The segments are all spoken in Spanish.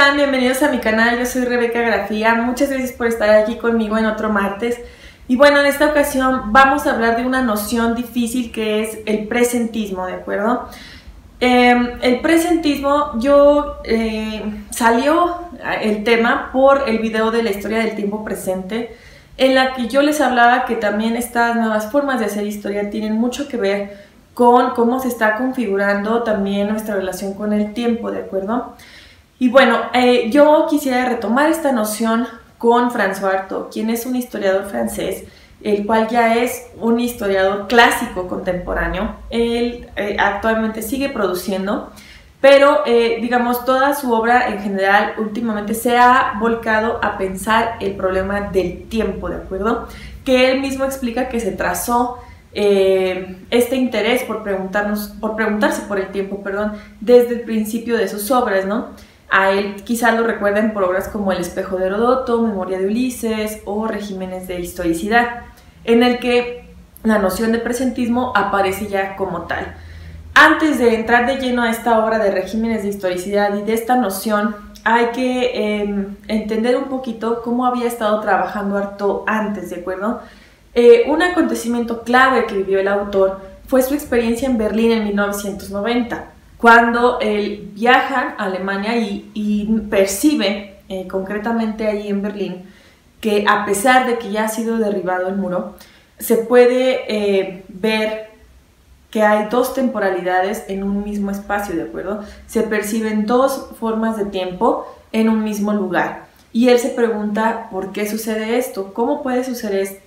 están? Bienvenidos a mi canal, yo soy Rebeca Grafía, muchas gracias por estar aquí conmigo en otro martes. Y bueno, en esta ocasión vamos a hablar de una noción difícil que es el presentismo, ¿de acuerdo? El presentismo, salió el tema por el video de la historia del tiempo presente, en la que yo les hablaba que también estas nuevas formas de hacer historia tienen mucho que ver con cómo se está configurando también nuestra relación con el tiempo, ¿de acuerdo? Y bueno, yo quisiera retomar esta noción con François Artaud, quien es un historiador francés, el cual ya es un historiador clásico contemporáneo. Él actualmente sigue produciendo, pero digamos toda su obra en general últimamente se ha volcado a pensar el problema del tiempo, ¿de acuerdo? Que él mismo explica que se trazó este interés por preguntarse por el tiempo, perdón, desde el principio de sus obras, ¿no? A él quizás lo recuerden por obras como El espejo de Heródoto, Memoria de Ulises o Regímenes de historicidad, en el que la noción de presentismo aparece ya como tal. Antes de entrar de lleno a esta obra de Regímenes de historicidad y de esta noción, hay que entender un poquito cómo había estado trabajando Artaud antes, ¿de acuerdo? Un acontecimiento clave que vivió el autor fue su experiencia en Berlín en 1990, cuando él viaja a Alemania y percibe, concretamente allí en Berlín, que a pesar de que ya ha sido derribado el muro, se puede ver que hay dos temporalidades en un mismo espacio, ¿de acuerdo? Se perciben dos formas de tiempo en un mismo lugar. Y él se pregunta por qué sucede esto, cómo puede suceder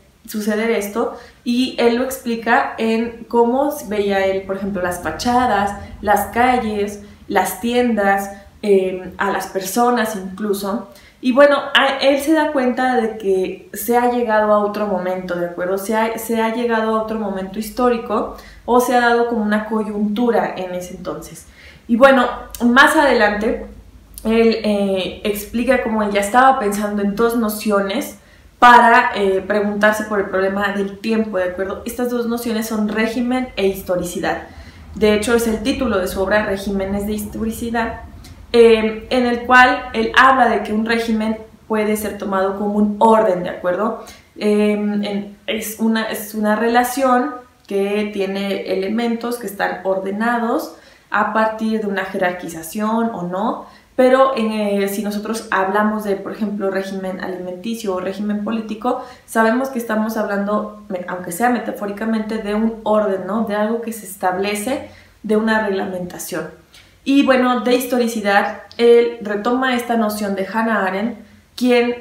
esto, y él lo explica en cómo veía él, por ejemplo, las fachadas, las calles, las tiendas, a las personas incluso. Y bueno, él se da cuenta de que se ha llegado a otro momento, ¿de acuerdo? Se ha llegado a otro momento histórico, o se ha dado como una coyuntura en ese entonces. Y bueno, más adelante, él explica cómo él ya estaba pensando en dos nociones para preguntarse por el problema del tiempo, ¿de acuerdo? Estas dos nociones son régimen e historicidad. De hecho, es el título de su obra, Regímenes de historicidad, en el cual él habla de que un régimen puede ser tomado como un orden, ¿de acuerdo? Es una relación que tiene elementos que están ordenados a partir de una jerarquización o no, pero si nosotros hablamos de, por ejemplo, régimen alimenticio o régimen político, sabemos que estamos hablando, aunque sea metafóricamente, de un orden, ¿no? De algo que se establece, de una reglamentación. Y bueno, de historicidad, él retoma esta noción de Hannah Arendt, quien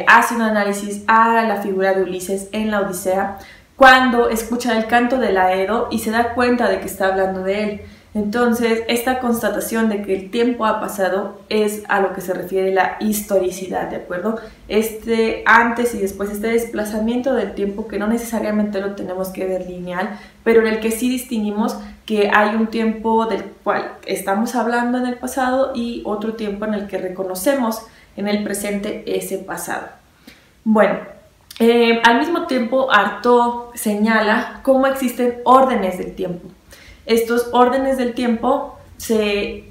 hace un análisis a la figura de Ulises en la Odisea, cuando escucha el canto del Aedo y se da cuenta de que está hablando de él. Entonces, esta constatación de que el tiempo ha pasado es a lo que se refiere la historicidad, ¿de acuerdo? Este antes y después, este desplazamiento del tiempo que no necesariamente lo tenemos que ver lineal, pero en el que sí distinguimos que hay un tiempo del cual estamos hablando en el pasado y otro tiempo en el que reconocemos en el presente ese pasado. Bueno, al mismo tiempo Artaud señala cómo existen órdenes del tiempo. Estos órdenes del tiempo se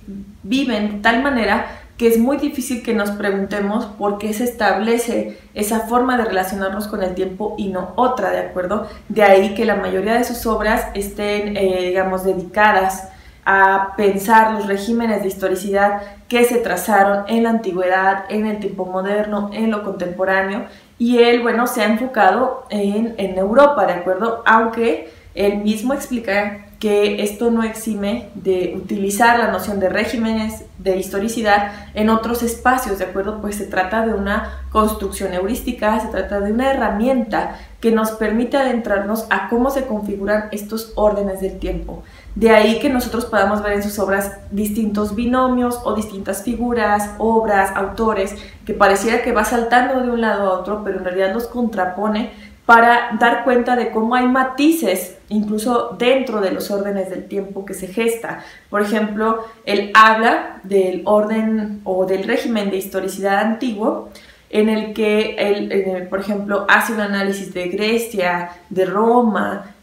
viven de tal manera que es muy difícil que nos preguntemos por qué se establece esa forma de relacionarnos con el tiempo y no otra, ¿de acuerdo? De ahí que la mayoría de sus obras estén, digamos, dedicadas a pensar los regímenes de historicidad que se trazaron en la antigüedad, en el tiempo moderno, en lo contemporáneo, y él, bueno, se ha enfocado en Europa, ¿de acuerdo? Aunque él mismo explica que esto no exime de utilizar la noción de regímenes de historicidad en otros espacios, ¿de acuerdo? Pues se trata de una construcción heurística, se trata de una herramienta que nos permite adentrarnos a cómo se configuran estos órdenes del tiempo. De ahí que nosotros podamos ver en sus obras distintos binomios o distintas figuras, obras, autores, que pareciera que va saltando de un lado a otro, pero en realidad los contrapone para dar cuenta de cómo hay matices incluso dentro de los órdenes del tiempo que se gesta. Por ejemplo, él habla del orden o del régimen de historicidad antiguo, en el que él, por ejemplo, hace un análisis de Grecia, de Roma,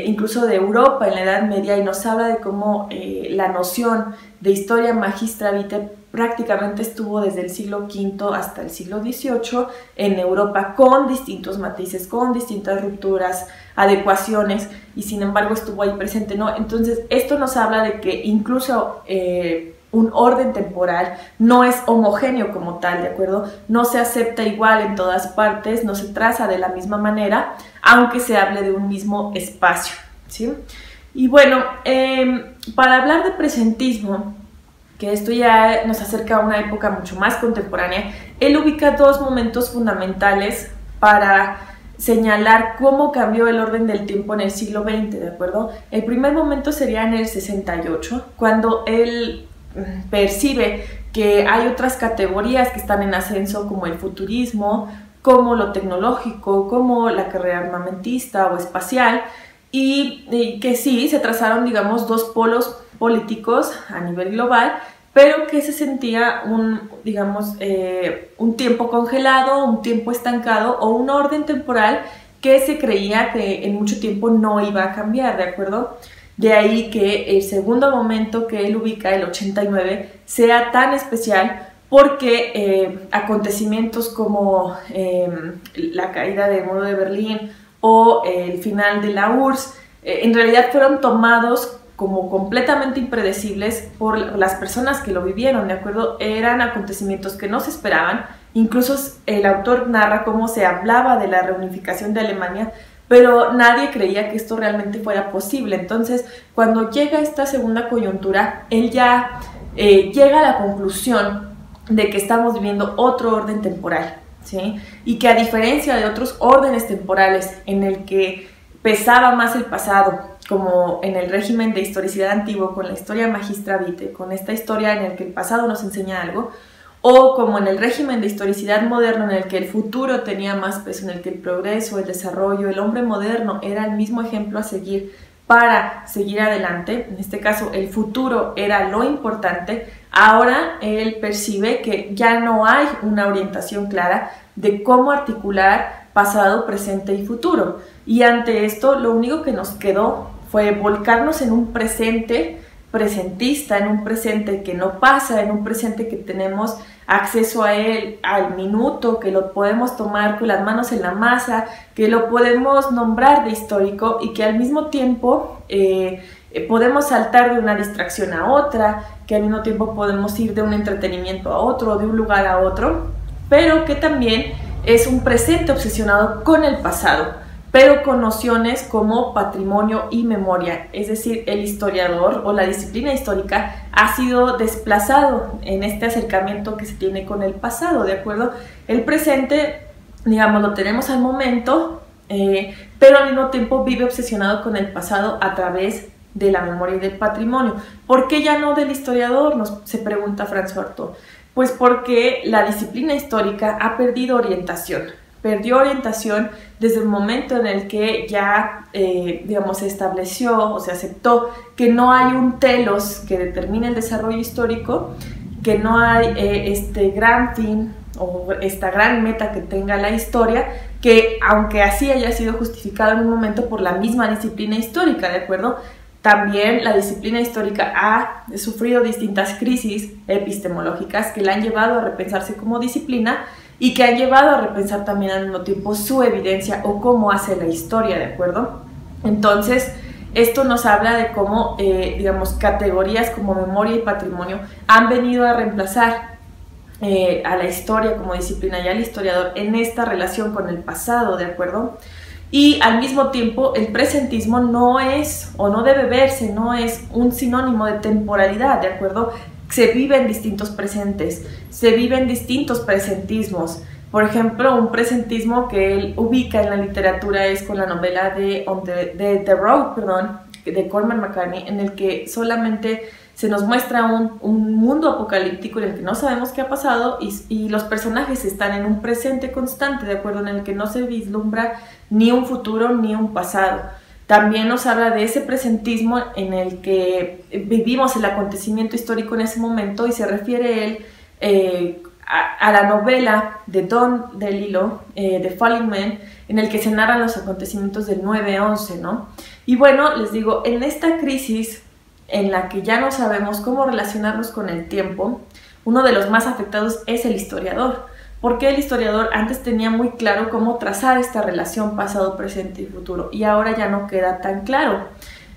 incluso de Europa en la Edad Media, y nos habla de cómo la noción de historia magistra vitae prácticamente estuvo desde el siglo V hasta el siglo XVIII en Europa, con distintos matices, con distintas rupturas, adecuaciones, y sin embargo estuvo ahí presente, ¿no? Entonces esto nos habla de que incluso un orden temporal no es homogéneo como tal, ¿de acuerdo? No se acepta igual en todas partes, no se traza de la misma manera, aunque se hable de un mismo espacio, ¿sí? Y bueno, para hablar de presentismo, que esto ya nos acerca a una época mucho más contemporánea, él ubica dos momentos fundamentales para señalar cómo cambió el orden del tiempo en el siglo XX, ¿de acuerdo? El primer momento sería en el 68, cuando él percibe que hay otras categorías que están en ascenso, como el futurismo, como lo tecnológico, como la carrera armamentista o espacial, y que sí, se trazaron, digamos, dos polos políticos a nivel global, pero que se sentía un tiempo congelado, un tiempo estancado o un orden temporal que se creía que en mucho tiempo no iba a cambiar, ¿de acuerdo? De ahí que el segundo momento que él ubica, el 89, sea tan especial porque acontecimientos como la caída del muro de Berlín o el final de la URSS en realidad fueron tomados como completamente impredecibles por las personas que lo vivieron, ¿de acuerdo? Eran acontecimientos que no se esperaban. Incluso el autor narra cómo se hablaba de la reunificación de Alemania, pero nadie creía que esto realmente fuera posible. Entonces, cuando llega esta segunda coyuntura, él ya llega a la conclusión de que estamos viviendo otro orden temporal, ¿sí? Y que a diferencia de otros órdenes temporales en el que pesaba más el pasado, como en el régimen de historicidad antiguo, con la historia magistra vitae, con esta historia en el que el pasado nos enseña algo, o como en el régimen de historicidad moderno en el que el futuro tenía más peso, en el que el progreso, el desarrollo, el hombre moderno era el mismo ejemplo a seguir para seguir adelante. En este caso el futuro era lo importante. Ahora él percibe que ya no hay una orientación clara de cómo articular pasado, presente y futuro, y ante esto lo único que nos quedó fue volcarnos en un presente presentista, en un presente que no pasa, en un presente que tenemos acceso a él al minuto, que lo podemos tomar con las manos en la masa, que lo podemos nombrar de histórico y que al mismo tiempo podemos saltar de una distracción a otra, que al mismo tiempo podemos ir de un entretenimiento a otro, de un lugar a otro, pero que también es un presente obsesionado con el pasado, pero con nociones como patrimonio y memoria. Es decir, el historiador o la disciplina histórica ha sido desplazado en este acercamiento que se tiene con el pasado, ¿de acuerdo? El presente, digamos, lo tenemos al momento, pero al mismo tiempo vive obsesionado con el pasado a través de la memoria y del patrimonio. ¿Por qué ya no del historiador?, se pregunta Franz Horto. Pues porque la disciplina histórica ha perdido orientación. Perdió orientación desde el momento en el que ya, digamos, se estableció o se aceptó que no hay un telos que determine el desarrollo histórico, que no hay este gran fin o esta gran meta que tenga la historia, que aunque así haya sido justificado en un momento por la misma disciplina histórica, ¿de acuerdo? También la disciplina histórica ha sufrido distintas crisis epistemológicas que la han llevado a repensarse como disciplina y que han llevado a repensar también al mismo tiempo su evidencia o cómo hace la historia, ¿de acuerdo? Entonces, esto nos habla de cómo, digamos, categorías como memoria y patrimonio han venido a reemplazar a la historia como disciplina y al historiador en esta relación con el pasado, ¿de acuerdo? Y al mismo tiempo el presentismo no es, o no debe verse, no es un sinónimo de temporalidad, ¿de acuerdo? Se viven distintos presentes, se viven distintos presentismos. Por ejemplo, un presentismo que él ubica en la literatura es con la novela de The Road, de Cormac McCartney, en el que solamente se nos muestra un mundo apocalíptico en el que no sabemos qué ha pasado y los personajes están en un presente constante, ¿de acuerdo? En el que no se vislumbra ni un futuro ni un pasado. También nos habla de ese presentismo en el que vivimos el acontecimiento histórico en ese momento, y se refiere él a la novela de Don DeLillo, The Falling Man, en el que se narran los acontecimientos del 9/11, ¿no? Y bueno, les digo, en esta crisis en la que ya no sabemos cómo relacionarnos con el tiempo, uno de los más afectados es el historiador, porque el historiador antes tenía muy claro cómo trazar esta relación pasado, presente y futuro, y ahora ya no queda tan claro.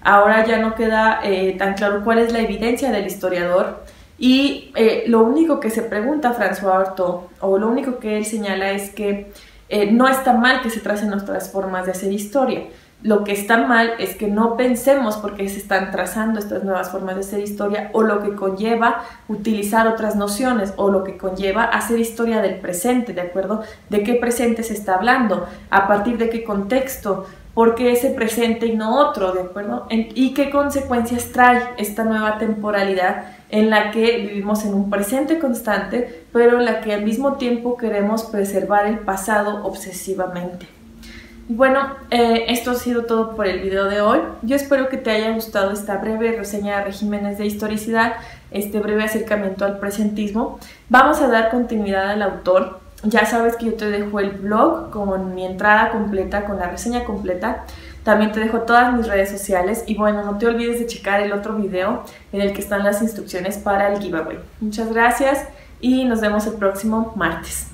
Ahora ya no queda tan claro cuál es la evidencia del historiador, y lo único que se pregunta François Artaud, o lo único que él señala, es que no está mal que se tracen nuestras formas de hacer historia. Lo que está mal es que no pensemos por qué se están trazando estas nuevas formas de hacer historia, o lo que conlleva utilizar otras nociones, o lo que conlleva hacer historia del presente, ¿de acuerdo? ¿De qué presente se está hablando? ¿A partir de qué contexto? ¿Por qué ese presente y no otro? ¿De acuerdo? ¿Y qué consecuencias trae esta nueva temporalidad en la que vivimos en un presente constante, pero en la que al mismo tiempo queremos preservar el pasado obsesivamente? Bueno, esto ha sido todo por el video de hoy. Yo espero que te haya gustado esta breve reseña de regímenes de historicidad, este breve acercamiento al presentismo. Vamos a dar continuidad al autor. Ya sabes que yo te dejo el blog con mi entrada completa, con la reseña completa. También te dejo todas mis redes sociales. Y bueno, no te olvides de checar el otro video en el que están las instrucciones para el giveaway. Muchas gracias y nos vemos el próximo martes.